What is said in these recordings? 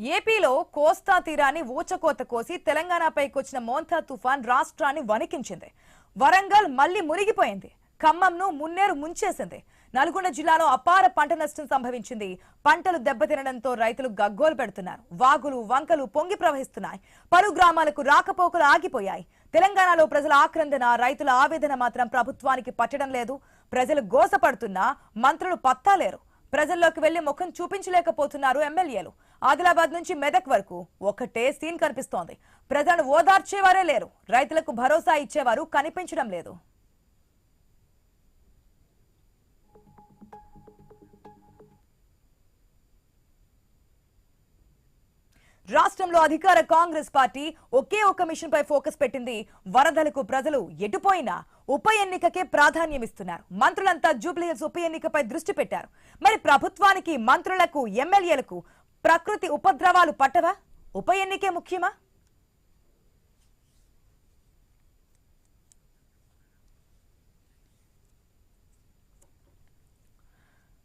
ఏపీలో కోస్తా తీరాన్ని ఊచకోత కోసి తెలంగాణపైకి వచ్చిన మోంతా తుఫాన్ రాష్ట్రాన్ని వణికించింది. వరంగల్ మళ్లీ మునిగిపోయింది. ఖమ్మంను మున్నేరు ముంచేసింది. నల్గొండ జిల్లాలో అపార పంట నష్టం సంభవించింది. పంటలు దెబ్బతినడంతో రైతులు గగ్గోలు పెడుతున్నారు. వాగులు వంకలు పొంగి ప్రవహిస్తున్నాయి. పలు గ్రామాలకు రాకపోకలు ఆగిపోయాయి. తెలంగాణలో ప్రజల ఆక్రందన, రైతుల ఆవేదన మాత్రం ప్రభుత్వానికి పట్టడం లేదు. ప్రజలు గోసపడుతున్నా మంత్రులు పత్తాలేరు. ప్రజల్లోకి వెళ్లి ముఖం చూపించలేకపోతున్నారు ఎమ్మెల్యేలు. ఆదిలాబాద్ నుంచి మెదక్ వరకు ఒకటే సీన్ కనిపిస్తోంది. ప్రజలను ఓదార్చేవారే లేరు. రైతులకు భరోసా ఇచ్చేవారు కనిపించడం లేదు. రాష్ట్రంలో అధికార కాంగ్రెస్ పార్టీ ఒకే ఒక మిషన్ పై ఫోకస్ పెట్టింది. వరదలకు ప్రజలు ఎటుపోయినా ఉప ఎన్నికకే ప్రాధాన్యం ఇస్తున్నారు. మంత్రులంతా జూబ్లీహిల్స్ ఉప ఎన్నికపై దృష్టి పెట్టారు. మరి ప్రభుత్వానికి, మంత్రులకు, ఎమ్మెల్యేలకు ప్రకృతి ఉపద్రవాలు పట్టవా? ఉప ఎన్నికే ముఖ్యమా?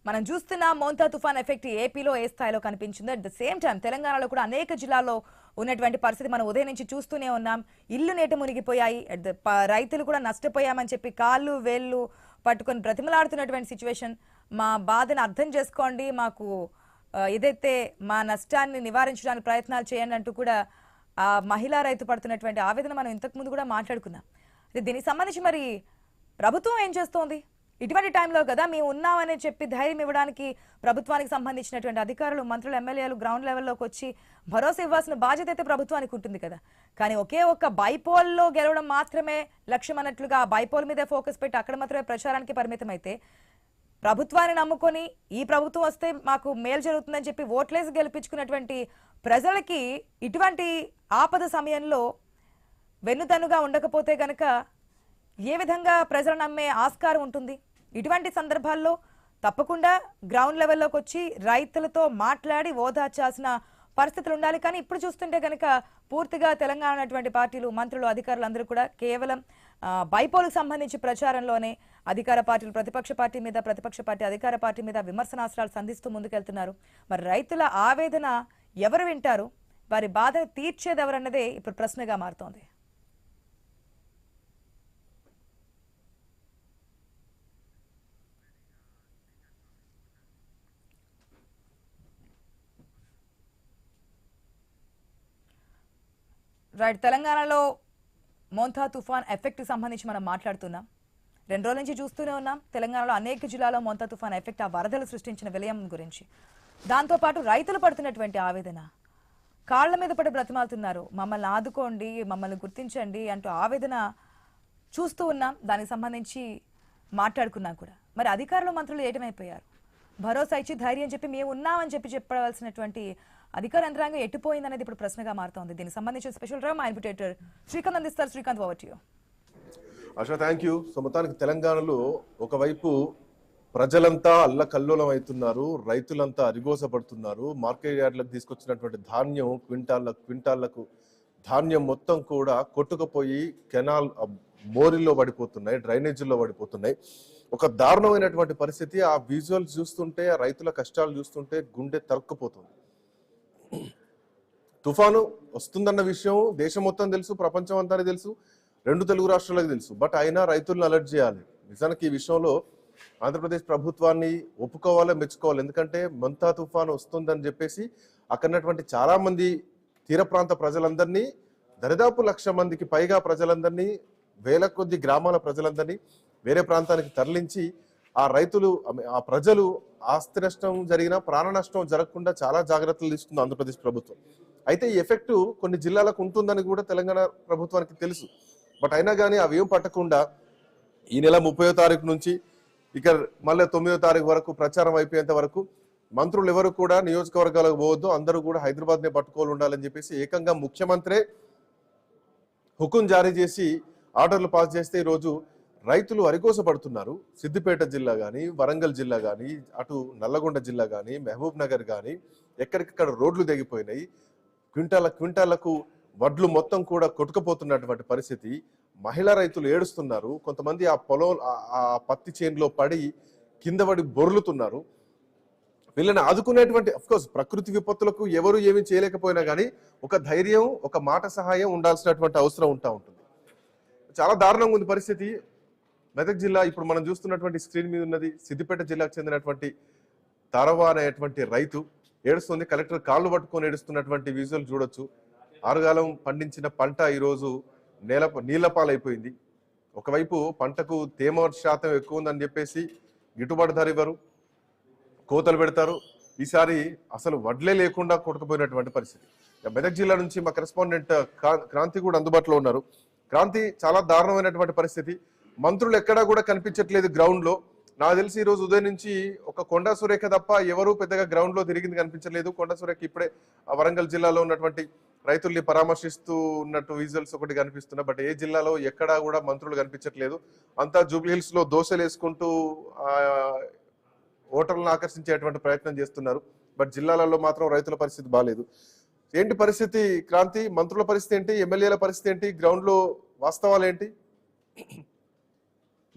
మనం చూస్తున్న మోంతా తుఫాన్ ఎఫెక్ట్ ఏపీలో ఏ స్థాయిలో కనిపించిందో, అట్ ద సేమ్ టైం తెలంగాణలో కూడా అనేక జిల్లాల్లో ఉన్నటువంటి పరిస్థితి మనం ఉదయం నుంచి చూస్తూనే ఉన్నాం. ఇల్లు నేట మునిగిపోయాయి. రైతులు కూడా నష్టపోయామని చెప్పి కాళ్ళు వేళ్ళు పట్టుకొని బ్రతిమలాడుతున్నటువంటి సిచ్యువేషన్. మా బాధను అర్థం చేసుకోండి, మాకు ఏదైతే మా నష్టాన్ని నివారించడానికి ప్రయత్నాలు చేయండి అంటూ కూడా ఆ మహిళా రైతు పడుతున్నటువంటి ఆవేదన మనం ఇంతకు ముందు కూడా మాట్లాడుకున్నాం. దీనికి సంబంధించి మరి ప్రభుత్వం ఏం చేస్తోంది? ఇటువంటి టైంలో కదా మేము ఉన్నామని చెప్పి ధైర్యం ఇవ్వడానికి ప్రభుత్వానికి సంబంధించినటువంటి అధికారులు, మంత్రులు, ఎమ్మెల్యేలు గ్రౌండ్ లెవెల్లోకి వచ్చి భరోసా ఇవ్వాల్సిన బాధ్యత అయితే ప్రభుత్వానికి ఉంటుంది కదా. కానీ ఒకే ఒక్క బైపోల్లో గెలవడం మాత్రమే లక్ష్యం అన్నట్లుగా ఆ బైపోల్ మీదే ఫోకస్ పెట్టి అక్కడ మాత్రమే ప్రచారానికి పరిమితం అయితే, ప్రభుత్వాన్ని నమ్ముకొని ఈ ప్రభుత్వం వస్తే మాకు మేలు జరుగుతుందని చెప్పి ఓట్లేసి గెలిపించుకున్నటువంటి ప్రజలకి ఇటువంటి ఆపద సమయంలో వెన్నుదన్నుగా ఉండకపోతే గనక ఏ విధంగా ప్రజలు నమ్మే ఆస్కారం ఉంటుంది? ఇటువంటి సందర్భాల్లో తప్పకుండా గ్రౌండ్ లెవెల్లోకి వచ్చి రైతులతో మాట్లాడి ఓదార్చాల్సిన పరిస్థితులు ఉండాలి. కానీ ఇప్పుడు చూస్తుంటే కనుక పూర్తిగా తెలంగాణ ఉన్నటువంటి పార్టీలు, మంత్రులు, అధికారులు అందరూ కూడా కేవలం బైపోల్కి సంబంధించి ప్రచారంలోనే అధికార పార్టీలు ప్రతిపక్ష పార్టీ మీద, ప్రతిపక్ష పార్టీ అధికార పార్టీ మీద విమర్శనాస్త్రాలు సంధిస్తూ ముందుకెళ్తున్నారు. మరి రైతుల ఆవేదన ఎవరు వింటారు? వారి బాధ తీర్చేది ఎవరన్నదే ఇప్పుడు ప్రశ్నగా మారుతోంది. రైట్, తెలంగాణలో మోంతా తుఫాన్ ఎఫెక్ట్ సంబంధించి మనం మాట్లాడుతున్నాం. 2 రోజుల నుంచి చూస్తూనే ఉన్నాం. తెలంగాణలో అనేక జిల్లాలో మోంతా తుఫాన్ ఎఫెక్ట్, ఆ వరదలు సృష్టించిన విలయం గురించి, దాంతోపాటు రైతులు పడుతున్నటువంటి ఆవేదన, కాళ్ల మీద పడి బ్రతిమాలుతున్నారు. మమ్మల్ని ఆదుకోండి, మమ్మల్ని గుర్తించండి అంటూ ఆవేదన చూస్తూ ఉన్నాం. దానికి సంబంధించి మాట్లాడుకున్నాం కూడా. మరి అధికారులు, మంత్రులు ఏటమైపోయారు? భరోసా ఇచ్చి ధైర్యం చెప్పి మేము ఉన్నామని చెప్పవలసినటువంటి అధికార యంత్రాంగం ఎట్టిపోయింది అనేది ఇప్పుడు ప్రశ్నగా మారుతోంది. దీనికి సంబంధించిన స్పెషల్ డ్రా మా ఇన్విటేటర్ శ్రీకాంత్ అందిస్తారు. Srikanth, over to you. ASHA, thank you. So మొత్తానికి తెలంగాణలో ఒకవైపు ప్రజలంతా అల్లకల్లోలం అవుతున్నారు, రైతులంతా అరిగోసపడుతున్నారు. మార్కెట్ యార్డ్లకు తీసుకొచ్చినటువంటి ధాన్యం క్వింటాళ్లకు ధాన్యం మొత్తం కూడా కొట్టుకుపోయి కెనాల్ మోరిల్లో పడిపోతున్నాయి, డ్రైనేజీల్లో పడిపోతున్నాయి. ఒక దారుణమైనటువంటి పరిస్థితి. ఆ విజువల్స్ చూస్తుంటే, ఆ రైతుల కష్టాలు చూస్తుంటే గుండె తరుక్కుపోతుంది. తుఫాను వస్తుందన్న విషయం దేశం మొత్తం తెలుసు, ప్రపంచం అంతా తెలుసు, 2 తెలుగు రాష్ట్రాలకు తెలుసు. బట్ అయినా రైతులను అలర్ట్ చేయాలి. నిజానికి ఈ విషయంలో ఆంధ్రప్రదేశ్ ప్రభుత్వాన్ని ఒప్పుకోవాలి, మెచ్చుకోవాలి. ఎందుకంటే మోంతా తుఫాను వస్తుందని చెప్పేసి అక్కడటువంటి చాలా మంది తీర ప్రాంత ప్రజలందరినీ, దరిదాపు 1,00,000 మందికి పైగా ప్రజలందరినీ, వేల కొద్ది గ్రామాల ప్రజలందరినీ వేరే ప్రాంతానికి తరలించి ఆ ప్రజలు ఆస్తి నష్టం జరిగినా ప్రాణ నష్టం జరగకుండా చాలా జాగ్రత్తలు తీసుకుంది ఆంధ్రప్రదేశ్ ప్రభుత్వం. అయితే ఈ ఎఫెక్ట్ కొన్ని జిల్లాలకు ఉంటుందని కూడా తెలంగాణ ప్రభుత్వానికి తెలుసు. బట్ అయినా కానీ అవేం పట్టకుండా ఈ నెల 30వ తారీఖు నుంచి ఇక మళ్ళీ 9వ తారీఖు వరకు ప్రచారం అయిపోయేంత వరకు మంత్రులు ఎవరు కూడా నియోజకవర్గాలకు పోవద్దు, అందరూ కూడా హైదరాబాద్నే పట్టుకోవాలి ఉండాలని చెప్పేసి ఏకంగా ముఖ్యమంత్రే హుకుం జారీ చేసి ఆర్డర్లు పాస్ చేస్తే ఈరోజు రైతులు అరిగోసపడుతున్నారు. సిద్దిపేట జిల్లా కానీ, వరంగల్ జిల్లా కానీ, అటు నల్లగొండ జిల్లా కానీ, మహబూబ్ నగర్ కానీ ఎక్కడికక్కడ రోడ్లు తెగిపోయినాయి. క్వింటాలకు వడ్లు మొత్తం కూడా కొట్టుకుపోతున్నటువంటి పరిస్థితి. మహిళా రైతులు ఏడుస్తున్నారు. కొంతమంది ఆ పత్తి చేనులో పడి కింద పడి బొర్లుతున్నారు. వీళ్ళని ఆదుకునేటువంటి కోర్స్ ప్రకృతి విపత్తులకు ఎవరు ఏమీ చేయలేకపోయినా కానీ ఒక ధైర్యం, ఒక మాట సహాయం ఉండాల్సినటువంటి అవసరం ఉంటుంది. చాలా దారుణంగా ఉంది పరిస్థితి. మెదక్ జిల్లా ఇప్పుడు మనం చూస్తున్నటువంటి స్క్రీన్ మీద ఉన్నది సిద్దిపేట జిల్లాకు చెందినటువంటి తారవా అనేటువంటి రైతు ఏడుస్తుంది. కలెక్టర్ కాళ్ళు పట్టుకొని ఏడుస్తున్నటువంటి విజువల్ చూడొచ్చు. ఆరుగాలం పండించిన పంట ఈరోజు నీళ్ల పాలైపోయింది. ఒకవైపు పంటకు తేమ శాతం ఎక్కువ ఉందని చెప్పేసి గిట్టుబాటు ధర ఇవ్వరు, కోతలు పెడతారు. ఈసారి అసలు వడ్లే లేకుండా కొట్టుకుపోయినటువంటి పరిస్థితి. మెదక్ జిల్లా నుంచి మా కరెస్పాండెంట్ క్రాంతి కూడా అందుబాటులో ఉన్నారు. క్రాంతి, చాలా దారుణమైనటువంటి పరిస్థితి. మంత్రులు ఎక్కడా కూడా కనిపించట్లేదు గ్రౌండ్ లో. నాకు తెలిసి ఈ రోజు ఉదయం నుంచి ఒక కొండా సురేఖ తప్ప ఎవరు పెద్దగా గ్రౌండ్ లో తిరిగింది కనిపించలేదు. కొండా సురేఖ ఇప్పుడే వరంగల్ జిల్లాలో ఉన్నటువంటి రైతుల్ని పరామర్శిస్తూ ఉన్నట్టు విజువల్స్ ఒకటి కనిపిస్తున్నాయి. బట్ ఏ జిల్లాలో ఎక్కడా కూడా మంత్రులు కనిపించట్లేదు. అంతా జూబ్లీ హిల్స్ లో దోశలు వేసుకుంటూ ఓటర్లను ఆకర్షించేటువంటి ప్రయత్నం చేస్తున్నారు. బట్ జిల్లాలలో మాత్రం రైతుల పరిస్థితి బాగాలేదు. ఏంటి పరిస్థితి క్రాంతి? మంత్రుల పరిస్థితి ఏంటి? ఎమ్మెల్యేల పరిస్థితి ఏంటి? గ్రౌండ్ లో వాస్తవాలు ఏంటి?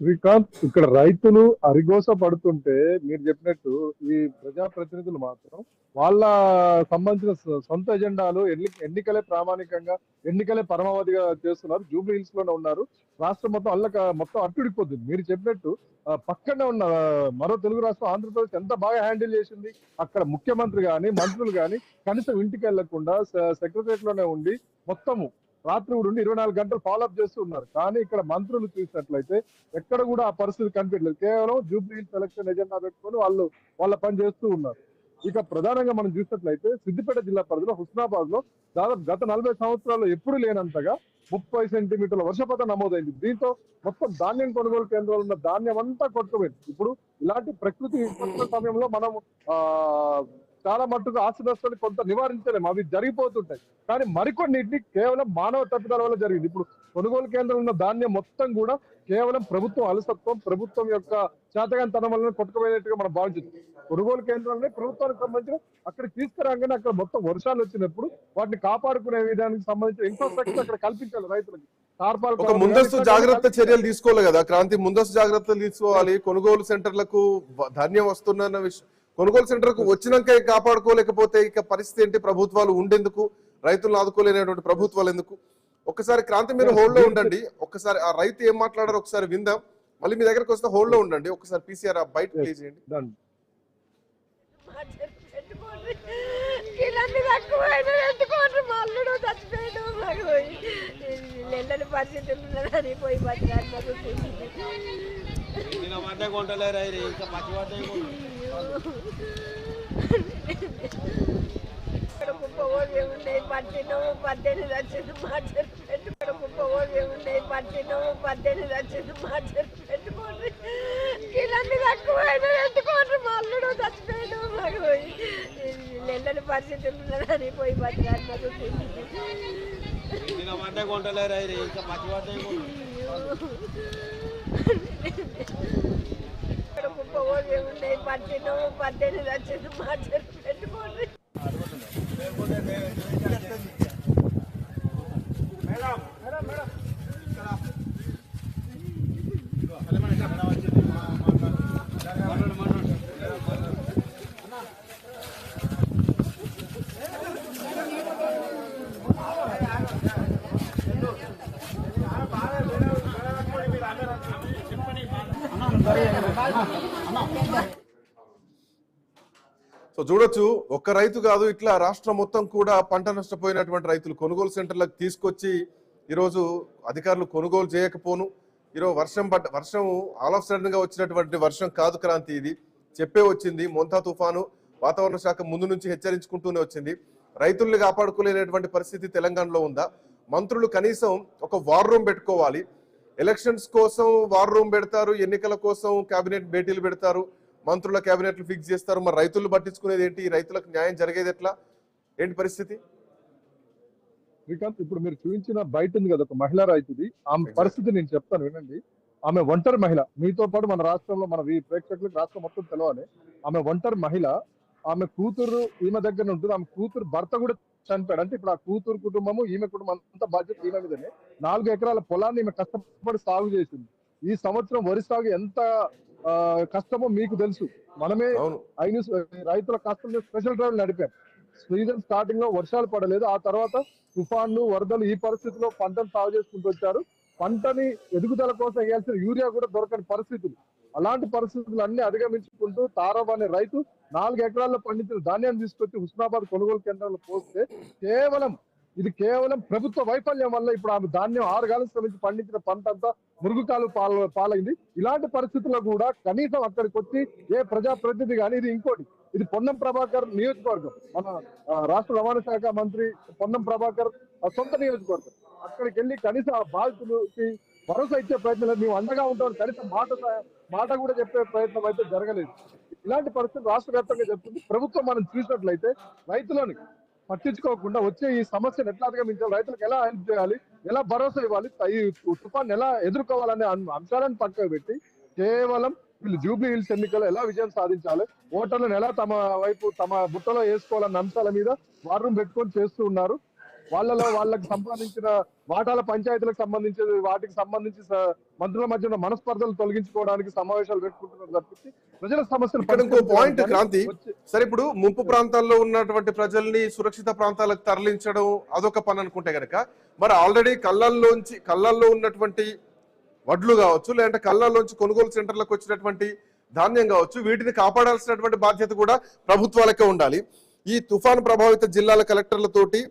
శ్రీకాంత్, ఇక్కడ రైతులు అరిగోస పడుతుంటే మీరు చెప్పినట్టు ఈ ప్రజాప్రతినిధులు మాత్రం వాళ్ళ సంబంధించిన సొంత ఎజెండాలు ఎన్నికలే ప్రామాణికంగా, ఎన్నికలే పరమావధిగా చేస్తున్నారు. జూబ్లీ హిల్స్ లోనే ఉన్నారు. రాష్ట్రం మొత్తం అట్టుడిపోతుంది. మీరు చెప్పినట్టు పక్కనే ఉన్న మరో తెలుగు రాష్ట్రం ఆంధ్రప్రదేశ్ ఎంత బాగా హ్యాండిల్ చేసింది. అక్కడ ముఖ్యమంత్రి గాని, మంత్రులు గాని కనీసం ఇంటికి వెళ్లకుండా సెక్రటరియట్ లోనే ఉండి మొత్తము రాత్రి కూడా 24 గంటలు ఫాలోఅప్ చేస్తూ ఉన్నారు. కానీ ఇక్కడ మంత్రులు చూసినట్లయితే ఎక్కడ కూడా ఆ పరిస్థితి కనిపించలేదు. కేవలం జూబ్లీ హిల్స్ ఎలక్షన్ ఎజెండా పెట్టుకొని వాళ్ళ పని చేస్తూ ఉన్నారు. ఇక ప్రధానంగా మనం చూసినట్లయితే సిద్దిపేట జిల్లా పరిధిలో హుస్నాబాద్ లో దాదాపు గత 40 సంవత్సరాల్లో ఎప్పుడు లేనంతగా 30 సెంటీమీటర్ల వర్షపాతం నమోదైంది. దీంతో మొత్తం ధాన్యం కొనుగోలు కేంద్రాలు ఉన్న ధాన్యం అంతా కొట్టుకుపోయింది. ఇప్పుడు ఇలాంటి ప్రకృతి విపత్తుల సమయంలో మనం చాలా మట్టుకు ఆస్తి నష్టాన్ని కొంత నివారించలేము, అవి జరిగిపోతుంటాయి. కానీ మరికొన్నింటిని కేవలం మానవ తప్పిదాల వల్ల జరిగింది. ఇప్పుడు కొనుగోలు కేంద్రంలో ఉన్న ధాన్యం మొత్తం కూడా కేవలం ప్రభుత్వం అలసత్వం, ప్రభుత్వం యొక్క చేతగానితనం వల్ల కొట్టుకుపోయినట్టుగా మనం భావించింది. కొనుగోలు కేంద్రాలని ప్రభుత్వానికి సంబంధించిన అక్కడికి తీసుకురాగానే అక్కడ మొత్తం వర్షాలు వచ్చినప్పుడు వాటిని కాపాడుకునే విధానికి సంబంధించిన ఇన్ఫ్రాస్ట్రక్చర్ అక్కడ కల్పించాలి రైతులకి. ఒక ముందస్తు జాగ్రత్త చర్యలు తీసుకోవాలి కదా క్రాంతి? ముందస్తు జాగ్రత్తలు తీసుకోవాలి. కొనుగోలు సెంటర్లకు ధాన్యం వస్తున్న విషయం, కొనుగోలు సెంటర్కు వచ్చినాక కాపాడుకోలేకపోతే ఇక పరిస్థితి ఏంటి? ప్రభుత్వాలు ఉండేందుకు, రైతులను ఆదుకోలేనటువంటి ప్రభుత్వాలు ఎందుకు? ఒక్కసారి క్రాంతి మీరు హోల్డ్ లో ఉండండి. ఒక్కసారి ఆ రైతు ఏం మాట్లాడారో ఒకసారి విందాం. మళ్ళీ మీ దగ్గరకు వస్తే హోల్డ్ లో ఉండండి. ఒకసారి పీసీఆర్ బయట ప్లే చేయండి. సో చూడొచ్చు, ఒక్క రైతు కాదు, ఇట్లా రాష్ట్రం మొత్తం కూడా పంట నష్టపోయినటువంటి రైతులు కొనుగోలు సెంటర్లకు తీసుకొచ్చి ఈరోజు అధికారులు కొనుగోలు చేయకపోను. ఈరోజు వర్షం ఆల్ ఆఫ్ సడన్ గా వచ్చినటువంటి వర్షం కాదు క్రాంతి, ఇది చెప్పే వచ్చింది. మొంతా తుఫాను వాతావరణ శాఖ ముందు నుంచి హెచ్చరించుకుంటూనే వచ్చింది. రైతుల్ని కాపాడుకోలేనటువంటి పరిస్థితి తెలంగాణలో ఉందా? మంత్రులు కనీసం ఒక వార్ రూమ్ పెట్టుకోవాలి. ఎలక్షన్స్ కోసం వార్ రూమ్ పెడతారు, ఎన్నికల కోసం కేబినెట్ భేటీలు పెడతారు, మంత్రుల కేబినెట్లు ఫిక్స్ చేస్తారు. మరి రైతులు పట్టించుకునేది ఏంటి? రైతులకు న్యాయం జరిగేది ఎట్లా? ఏంటి పరిస్థితి? శ్రీకాంత్, ఇప్పుడు మీరు చూపించిన బయట ఉంది కదా ఒక మహిళా రైతుది, ఆమె పరిస్థితి నేను చెప్తాను వినండి. ఆమె ఒంటరి మహిళ. మీతో పాటు మన రాష్ట్రంలో మన ప్రేక్షకులకు రాష్ట్రం మొత్తం తెలవాలి. ఆమె ఒంటరి మహిళ. ఆమె కూతురు ఈమె దగ్గర ఉంటుంది. ఆమె కూతురు భర్త కూడా చనిపోయాడు. అంటే ఇప్పుడు ఆ కూతురు కుటుంబము, ఈమె కుటుంబం అంతా బాధ్యత ఈమె మీదనే. 4 ఎకరాల పొలాన్ని ఈమె కష్టపడి సాగు చేసింది. ఈ సంవత్సరం వరి సాగు ఎంత కష్టమో మీకు తెలుసు. మనమే అవును. ఐన్యూస్ రైతుల కష్టం స్పెషల్ డ్రైవ్ నడిపాం. సీజన్ స్టార్టింగ్ లో వర్షాలు పడలేదు, ఆ తర్వాత తుఫాన్లు వరదలు, ఈ పరిస్థితిలో పంటను సాగు చేసుకుంటూ వచ్చారు. పంటని ఎదుగుదల కోసం వేయాల్సిన యూరియా కూడా దొరకని పరిస్థితులు. అలాంటి పరిస్థితులు అన్ని అధిగమించుకుంటూ తారవ్ అనే రైతు 4 ఎకరాల్లో పండించిన ధాన్యాన్ని తీసుకొచ్చి హుస్నాబాద్ కొనుగోలు కేంద్రంలో పోస్తే కేవలం ప్రభుత్వ వైఫల్యం వల్ల ఇప్పుడు ఆమె ధాన్యం 6 కాలం శ్రమించి పండించిన పంట అంతా మురుగుకాలు పాలైంది. ఇలాంటి పరిస్థితుల్లో కూడా కనీసం అక్కడికి వచ్చి ఏ ప్రజాప్రతినిధి కానీ, ఇది పొన్నం ప్రభాకర్ నియోజకవర్గం, మన రాష్ట్ర రవాణా శాఖ మంత్రి పొన్నం ప్రభాకర్ సొంత నియోజకవర్గం. అక్కడికి వెళ్ళి కనీసం ఆ బాధితులకి భరోసా ఇచ్చే ప్రయత్నం, మేము అండగా ఉంటాం కనీసం మాట కూడా చెప్పే ప్రయత్నం అయితే జరగలేదు. ఇలాంటి పరిస్థితులు రాష్ట్ర వ్యాప్తంగా జరుగుతుంది. ప్రభుత్వం మనం చూసినట్లయితే రైతులను పట్టించుకోకుండా వచ్చే ఈ సమస్యను ఎట్లా అధిగమించాలి, రైతులకు ఎలా హెల్ప్ చేయాలి, ఎలా భరోసా ఇవ్వాలి, ఈ తుఫాన్ ఎలా ఎదుర్కోవాలనే అంశాలను పక్కకు పెట్టి కేవలం వీళ్ళు జూబ్లీ హిల్స్ ఎన్నికలు ఎలా విజయం సాధించాలి, ఓటర్లను ఎలా తమ వైపు తమ బుట్టలో వేసుకోవాలన్న అంశాల మీద వార్ రూమ్ పెట్టుకొని చేస్తూ ఉన్నారు. వాళ్ళకి సంబంధించిన వాటాల పంచాయతీలకు సంబంధించి వాటికి సంబంధించి మంత్రుల మధ్య ఉన్న మనస్పర్ధలు తొలగించుకోవడానికి సమావేశాలు పెట్టుకుంటున్నారు తప్పించి ప్రజల సమస్యలు. ఇక్కడ ఇంకో పాయింట్ క్రాంతి, సరే ఇప్పుడు ముంపు ప్రాంతాల్లో ఉన్నటువంటి ప్రజల్ని సురక్షిత ప్రాంతాలకు తరలించడం అదొక పని అనుకుంటే గనక, మరి ఆల్రెడీ కళ్ళల్లో ఉన్నటువంటి వడ్లు కావచ్చు, లేదంటే కళ్ళల్లోంచి కొనుగోలు సెంటర్లకు వచ్చినటువంటి ధాన్యం కావచ్చు, వీటిని కాపాడాల్సినటువంటి బాధ్యత కూడా ప్రభుత్వాలకే ఉండాలి. ఈ తుఫాను ప్రభావిత జిల్లాల కలెక్టర్లతోటి,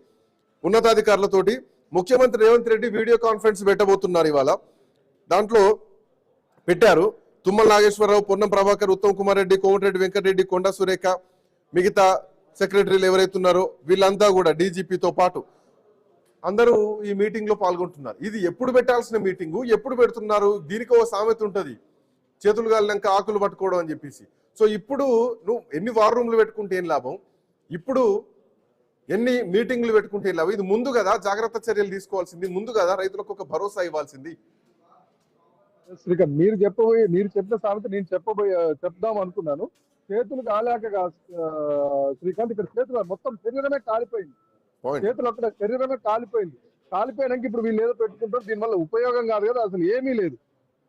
ఉన్నతాధికారులతోటి ముఖ్యమంత్రి రేవంత్ రెడ్డి వీడియో కాన్ఫరెన్స్ పెట్టబోతున్నారు. ఇవాళ దాంట్లో పెట్టారు తుమ్మల నాగేశ్వరరావు, పొన్నం ప్రభాకర్, ఉత్తమ్ కుమార్ రెడ్డి, కోమటిరెడ్డి వెంకటరెడ్డి, కొండా సురేఖ, మిగతా సెక్రటరీలు ఎవరైతే ఉన్నారో వీళ్ళంతా కూడా డీజీపీతో పాటు అందరూ ఈ మీటింగ్ లో పాల్గొంటున్నారు. ఇది ఎప్పుడు పెట్టాల్సిన మీటింగు, ఎప్పుడు పెడుతున్నారు? దీనికి ఒక సామెత ఉంటది, చేతులు గాలినాక ఆకులు పట్టుకోవడం అని చెప్పేసి. సో ఇప్పుడు నువ్వు ఎన్ని వార్ రూమ్లు పెట్టుకుంటే ఏం లాభం, ఇప్పుడు ఎన్ని మీటింగ్లు పెట్టుకుంటే ఏం లాభం? ఇది ముందు కదా జాగ్రత్త చర్యలు తీసుకోవాల్సింది, ముందు కదా రైతులకు ఒక భరోసా ఇవ్వాల్సింది. శ్రీకాంత్, మీరు చెప్పిన సామెత నేను చెప్దాం అనుకున్నాను. చేతులు కాలేక శ్రీకాంత్, ఇక్కడ చేతులు మొత్తం శరీరమే కాలిపోయింది. చేతులు అక్కడ శరీరమే కాలిపోయినాక ఇప్పుడు వీళ్ళు ఏదో పెట్టుకుంటారు, దీనివల్ల ఉపయోగం కాదు కదా, అసలు ఏమీ లేదు.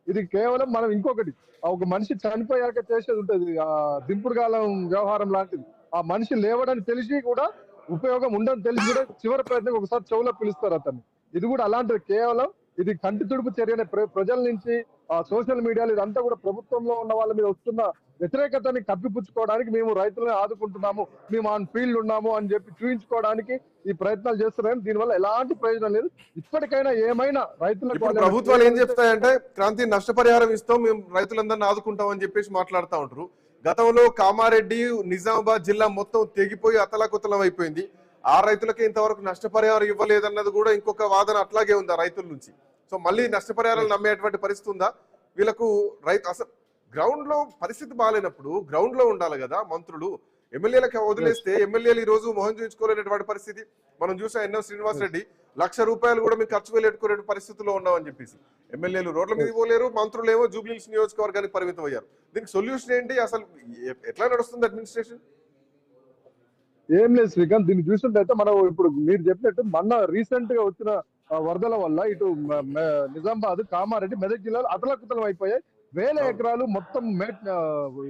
ఇది కేవలం మనం ఇంకొకటి, ఒక మనిషి చనిపోయాక చేసేది ఉంటుంది, ఆ దింపుడు కాలం వ్యవహారం లాంటిది. ఆ మనిషి లేవడని తెలిసి కూడా ఉపయోగం ఉండని తెలిసి కూడా చివరి ప్రయత్నం ఒకసారి చెవులో పిలుస్తారు అతన్ని. ఇది కూడా అలాంటిది. కేవలం ఇది కంటి తుడుపు చర్యనే. ప్రజల నుంచి సోషల్ మీడియాలో ఇదంతా కూడా ప్రభుత్వంలో ఉన్న వాళ్ళ మీద వస్తున్న వ్యతిరేకతని కప్పిపుచ్చుకోవడానికి, మేము రైతులను ఆదుకుంటున్నాము, మేము ఆన్ ఫీల్డ్ ఉన్నాము అని చెప్పి చూపించుకోవడానికి ఈ ప్రయత్నాలు చేస్తున్నారు. దీనివల్ల ఎలాంటి ప్రయోజనం లేదు. ఇప్పటికైనా ఏమైనా రైతులకు ప్రభుత్వాలు ఏం చెప్తాయంటే, క్రాంతి నష్టపరిహారం ఇస్తాం, మేము రైతులందరినీ ఆదుకుంటాం అని చెప్పేసి మాట్లాడుతూ ఉంటారు. గతంలో కామారెడ్డి, నిజామాబాద్ జిల్లా మొత్తం తెగిపోయి అతలాకుతలం అయిపోయింది. ఆ రైతులకి ఇంతవరకు నష్టపరిహారం ఇవ్వలేదన్నది కూడా ఇంకొక వాదన అట్లాగే ఉంది ఆ రైతుల నుంచి. సో మళ్ళీ నష్టపరిహారాలు నమ్మేటువంటి పరిస్థితి ఉందా వీళ్ళకు? అసలు గ్రౌండ్ లో పరిస్థితి బాగాలేనప్పుడు గ్రౌండ్ లో ఉండాలి కదా మంత్రులు. ఎమ్మెల్యేలకు వదిలేస్తే ఎమ్మెల్యేలు ఈ రోజు మొహం చూపించుకోలేనటువంటి పరిస్థితి మనం చూసాం. ఎన్ఎం శ్రీనివాస్ రెడ్డి ₹1,00,000 కూడా మేము ఖర్చు పెట్టుకునే పరిస్థితుల్లో ఉన్నామని చెప్పేసి ఎమ్మెల్యేలు రోడ్ల మీద పోలేరు, మంత్రులు ఏమో జూబ్లీ హిల్స్ నియోజకవర్గానికి పరిమితం అయ్యారు. దీనికి సొల్యూషన్ ఏంటి? అసలు ఎట్లా నడుస్తుంది అడ్మినిస్ట్రేషన్? ఏం లేదు శ్రీకాంత్, దీన్ని చూసినట్టయితే మనం ఇప్పుడు మీరు చెప్పినట్టు మొన్న రీసెంట్ గా వచ్చిన వరదల వల్ల ఇటు నిజామాబాద్, కామారెడ్డి, మెదక్ జిల్లాలు అతలకుతలం అయిపోయాయి. వేల ఎకరాలు మొత్తం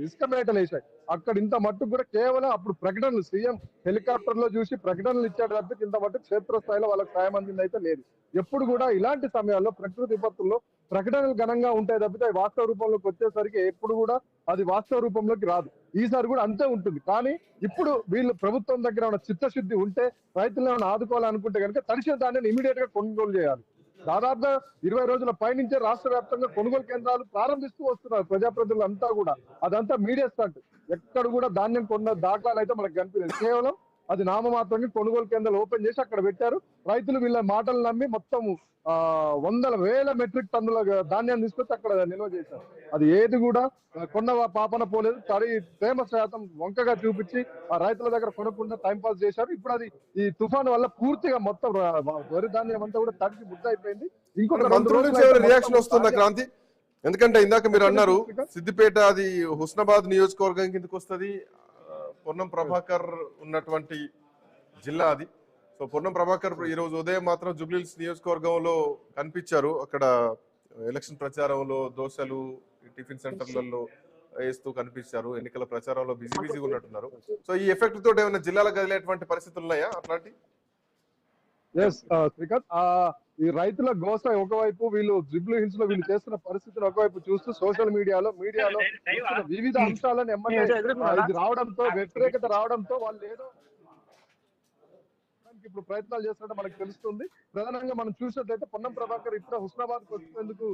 ఇసుక మేటలు వేసాయి. అక్కడ ఇంత మట్టుకు కూడా కేవలం అప్పుడు ప్రకటనలు, సీఎం హెలికాప్టర్ లో చూసి ప్రకటనలు ఇచ్చాడు తప్పితే ఇంత మట్టుకు క్షేత్రస్థాయిలో వాళ్ళకి సాయం అందింది అయితే లేదు. ఎప్పుడు కూడా ఇలాంటి సమయాల్లో ప్రకృతి విపత్తుల్లో ప్రకటనలు ఘనంగా ఉంటాయి తప్పితే వాస్తవ రూపంలోకి వచ్చేసరికి ఎప్పుడు కూడా అది వాస్తవ రూపంలోకి రాదు. ఈసారి కూడా అంతే ఉంటుంది. కానీ ఇప్పుడు వీళ్ళు ప్రభుత్వం దగ్గర ఉన్న చిత్తశుద్ధి ఉంటే, రైతులను ఏమైనా ఆదుకోవాలనుకుంటే కనుక తడిసిన ధాన్యాన్ని ఇమీడియట్ గా కొనుగోలు చేయాలి. దాదాపుగా 20 రోజుల పైనుంచే రాష్ట్ర వ్యాప్తంగా కొనుగోలు కేంద్రాలు ప్రారంభిస్తూ వస్తున్నారు ప్రజాప్రతినిధులు అంతా కూడా. అదంతా మీడియా స్టంట్. ఎక్కడ కూడా ధాన్యం కొన్న దాఖలాలు అయితే మనకు కనిపించలేదు. కేవలం అది నామమాత్రంగా కొనుగోలు కేంద్రాలు ఓపెన్ చేసి అక్కడ పెట్టారు. రైతులు వీళ్ళ మాటలు నమ్మి మొత్తం వందల వేల మెట్రిక్ టన్నుల ధాన్యాన్ని తీసుకొచ్చి అక్కడ నిల్వ చేశారు. అది ఏది కూడా కొన్న పాపన పోలేదు. ప్రేమ శాతం వంకగా చూపించి ఆ రైతుల దగ్గర కొనకుండా టైంపాస్ చేశారు. ఇప్పుడు అది ఈ తుఫాను వల్ల పూర్తిగా మొత్తం వరి ధాన్యం అంతా కూడా తడిచి ముద్దయిపోయింది. ఇంకొక మంత్రుల నుంచి రియాక్షన్ వస్తుందా క్రాంతి? ఎందుకంటే ఇందాక మీరు అన్నారు సిద్దిపేట, అది హుస్నాబాద్ నియోజకవర్గం కిందకి వస్తుంది. పొన్నం ప్రభాకర్ ఉన్నటువంటి జిల్లా అది. సో పొన్నం ప్రభాకర్ ఈ రోజు ఉదయం మాత్రం జూబ్లీ హిల్స్ నియోజకవర్గంలో కనిపించారు. అక్కడ ఎలక్షన్ ప్రచారంలో దోశలు, టిఫిన్ సెంటర్లలో వేస్తూ కనిపించారు. ఎన్నికల ప్రచారంలో బిజీగా ఉన్నట్టున్నారు. సో ఈ ఎఫెక్ట్ తోటి ఏమైనా జిల్లాలకు కదిలేటువంటి పరిస్థితులు ఉన్నాయా అట్లాంటి? శ్రీకాంత్, ఈ రైతుల గోస ఒకవైపు, వీళ్ళు జుబ్లీ హిల్స్ లో వీళ్ళు చేస్తున్న పరిస్థితిని ఒకవైపు చూస్తూ సోషల్ మీడియాలో వస్తున్న వివిధ అంశాలను ఇది రావడంతో, వ్యతిరేకత రావడంతో వాళ్ళు ఏదో ఇప్పుడు ప్రయత్నాలు చేస్తున్నట్టు మనకు తెలుస్తుంది. ప్రధానంగా మనం చూసినట్లయితే పొన్నం ప్రభాకర్ ఇప్పుడు హుస్నాబాద్ కు వచ్చేందుకు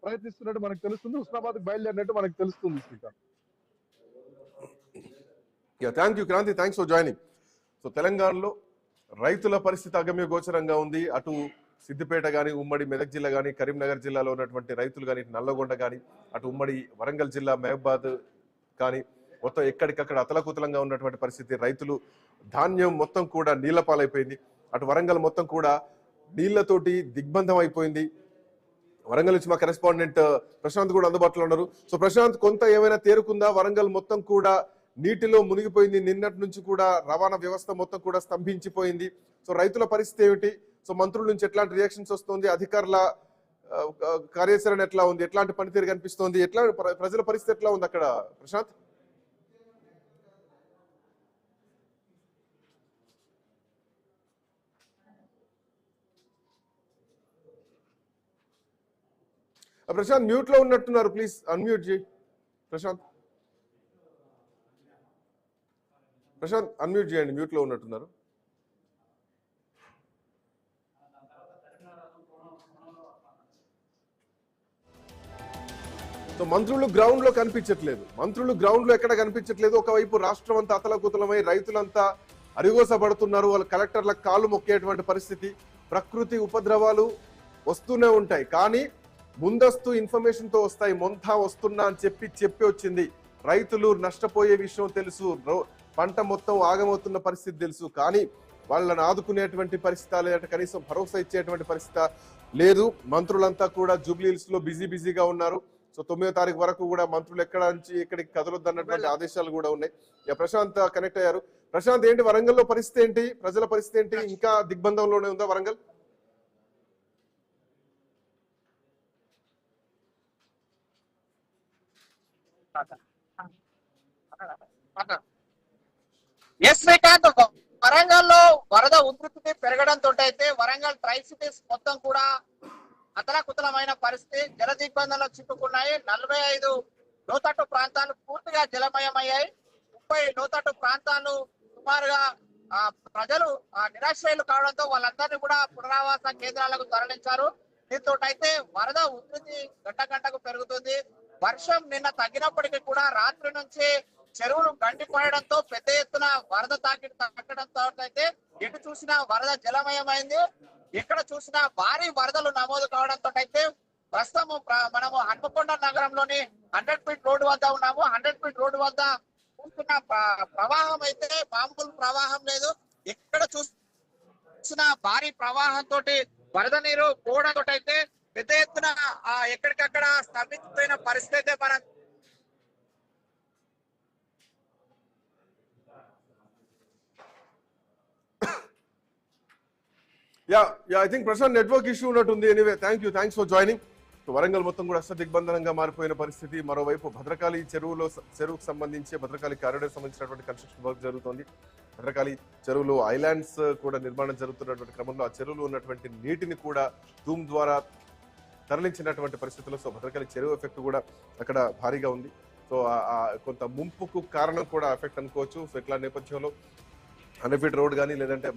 ప్రయత్నిస్తున్నట్టు మనకు తెలుస్తుంది. హుస్నాబాద్ బయలుదేరినట్టు మనకు తెలుస్తుంది. Srikanth, thank you Kranti, thanks for joining. So తెలంగాణలో రైతుల పరిస్థితి అగమ్య గోచరంగా ఉంది. అటు సిద్దిపేట కానీ, ఉమ్మడి మెదక్ జిల్లా కానీ, కరీంనగర్ జిల్లాలో ఉన్నటువంటి రైతులు కానీ, నల్లగొండ కానీ, అటు ఉమ్మడి వరంగల్ జిల్లా మహబాద్ కానీ మొత్తం ఎక్కడికక్కడ అతలకుతలంగా ఉన్నటువంటి పరిస్థితి. రైతులు ధాన్యం మొత్తం కూడా నీళ్ల పాలైపోయింది. అటు వరంగల్ మొత్తం కూడా నీళ్లతోటి దిగ్బంధం అయిపోయింది. వరంగల్ నుంచి మా కరెస్పాండెంట్ ప్రశాంత్ కూడా అందుబాటులో ఉన్నారు. సో ప్రశాంత్, కొంత ఏమైనా తేరుకుందా? వరంగల్ మొత్తం కూడా నీటిలో మునిగిపోయింది. నిన్నటి నుంచి కూడా రవాణా వ్యవస్థ మొత్తం కూడా స్తంభించిపోయింది. సో రైతుల పరిస్థితి ఏమిటి? సో మంత్రుల నుంచి ఎట్లాంటి రియాక్షన్స్ వస్తుంది? అధికారుల కార్యాచరణ ఎట్లా ఉంది? ఎట్లాంటి పనితీరు కనిపిస్తోంది? ఎట్లా ప్రజల పరిస్థితి ఎట్లా ఉంది అక్కడ ప్రశాంత్? ప్రశాంత్ మ్యూట్ లో ఉన్నట్టున్నారు, ప్లీజ్ అన్మ్యూట్ చేయి. ప్రశాంత్ అన్మ్యూట్ చేయండి, మ్యూట్ లో ఉన్నట్టున్నారు. సో మంత్రులు గ్రౌండ్ లో కనిపించట్లేదు. ఎక్కడ కనిపించట్లేదు. ఒకవైపు రాష్ట్రం అంతా అతలకుతలమై రైతులంతా అరిగోసపడుతున్నారు. వాళ్ళ కలెక్టర్ల కాళ్ళు మొక్కేటువంటి పరిస్థితి. ప్రకృతి ఉపద్రవాలు వస్తూనే ఉంటాయి, కానీ ముందస్తు ఇన్ఫర్మేషన్ తో వస్తాయి. మొంతా వస్తున్నా అని చెప్పి వచ్చింది. రైతులు నష్టపోయే విషయం తెలుసు, పంట మొత్తం ఆగమవుతున్న పరిస్థితి తెలుసు, కానీ వాళ్ళని ఆదుకునేటువంటి పరిస్థితి లేదంటే కనీసం భరోసా ఇచ్చేటువంటి పరిస్థితి లేదు. మంత్రులంతా కూడా జూబ్లీ హిల్స్ లో బిజీగా ఉన్నారు. సో 9వ తారీఖు వరకు కూడా మంత్రులు ఎక్కడ నుంచి ఎక్కడికి కదలొద్దు అన్నటువంటి ఆదేశాలు కూడా ఉన్నాయి. ప్రశాంత్ కనెక్ట్ అయ్యారు. ప్రశాంత్, ఏంటి వరంగల్లో పరిస్థితి ఏంటి? ప్రజల పరిస్థితి ఏంటి? ఇంకా దిగ్బంధంలోనే ఉందా వరంగల్? శ్రీకాంత్, వరంగల్లో వరద ఉధృతి పెరగడంతో అయితే వరంగల్ ట్రై సిటీస్ మొత్తం కూడా అతలకుతలమైన పరిస్థితి. జల దిగ్బంధంలో చిక్కుకున్నాయి. 45 లోతట్టు ప్రాంతాలు పూర్తిగా జలమయమయ్యాయి. 30 లోతట్టు ప్రాంతాలు సుమారుగా ప్రజలు నిరాశ్రయులు కావడంతో వాళ్ళందరినీ కూడా పునరావాస కేంద్రాలకు తరలించారు. దీంతో అయితే వరద ఉధృతి గంటకు పెరుగుతుంది. వర్షం నిన్న తగ్గినప్పటికీ కూడా రాత్రి నుంచి చెరువులు గండిపడడంతో పెద్ద ఎత్తున వరద తాకడంతో అయితే ఎటు చూసినా వరద జలమయమైంది. ఎక్కడ చూసినా భారీ వరదలు నమోదు కావడంతో అయితే ప్రస్తుతం మనము హన్మకొండ నగరంలోని 100 ఫీట్ రోడ్డు వద్ద ఉన్నాము. 100 ఫీట్ రోడ్డు వద్ద చూస్తున్న ప్రవాహం అయితే మామూలు ప్రవాహం లేదు. ఎక్కడ చూసిన భారీ ప్రవాహంతో వరద నీరు పోవడంతో అయితే పెద్ద ఎత్తున ఎక్కడికక్కడ స్తంభించిపోయిన పరిస్థితి అయితే మనం I think Prashant network issue ఉన్నట్టుంది. Anyway thanks for joining. Warangal మొత్తం కూడా దిగ్బంధనంగా మారిపోయిన పరిస్థితి. మరోవైపు భద్రకాళి చెరువుకు సంబంధించి భద్రకాళి కారిడార్ సంబంధించినటువంటి కన్స్ట్రక్షన్ వర్క్ జరుగుతోంది. భద్రకాళి చెరువులో ఐలాండ్స్ కూడా నిర్మాణం జరుగుతున్నటువంటి క్రమంలో ఆ చెరువులో ఉన్నటువంటి నీటిని కూడా ధూమ్ ద్వారా తరలించినటువంటి పరిస్థితుల్లో సో భద్రకాళి చెరువు ఎఫెక్ట్ కూడా అక్కడ భారీగా ఉంది. సో కొంత ముంపుకు కారణం కూడా ఎఫెక్ట్ అనుకోవచ్చు. సో ఇట్లా నేపథ్యంలో 100 ఫీట్ రోడ్ కానీ లేదంటే